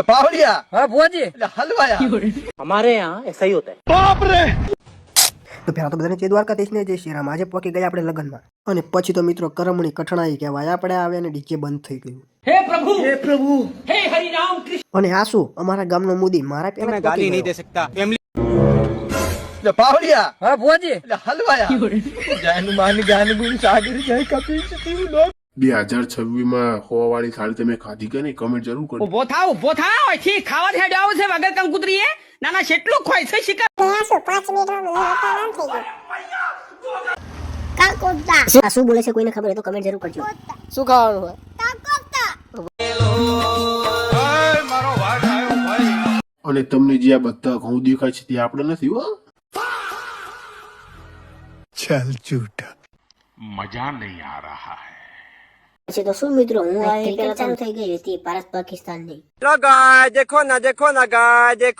बावड़िया हाँ बुआ जी हलवाया हमारे यहाँ ऐसा ही होता है। તો પહેલા તો બધાને જય દ્વારકાધીશને જય શ્રી રામ. આજે પહોંચી ગયા આપણે લગ્નમાં અને પછી તો મિત્રો કરમણી કઠણાઈ કહેવાય. આપણે આવે અને ડીજે બંધ થઈ ગયું. हे प्रभु हे हरि राम कृष्ण. અને આ શું અમારા ગામનો મુદી મારા પેલા ગાલી નહીં દે सकता। बावड़िया हाँ बुआ जी हलवाया जैनुमान ज्ञान गुण सागर जय कपिल सतीव लोक 2026 માં હોવાવાળી થાળી તમે ખાધી કે નહીં? કમેન્ટ જરૂર કરજો. ઉભો થાવ અહીંથી ખાવા હેડ આવો છે વગર કંકુતરી એ નાના કેટલું ખોય છે શિકાર. આ શું બોલે છે કોઈને ખબર હોય તો કમેન્ટ જરૂર કરજો. શું ખાવાનું હોય? અને તમને જે આ બધા ઘઉં દેખાય છે તે આપણે નથી હો. પછી તો શું મિત્રો હું આ ચાલુ થઈ ગઈ હતી ભારત પાકિસ્તાન ની. गाय देखो ना गाय देखो।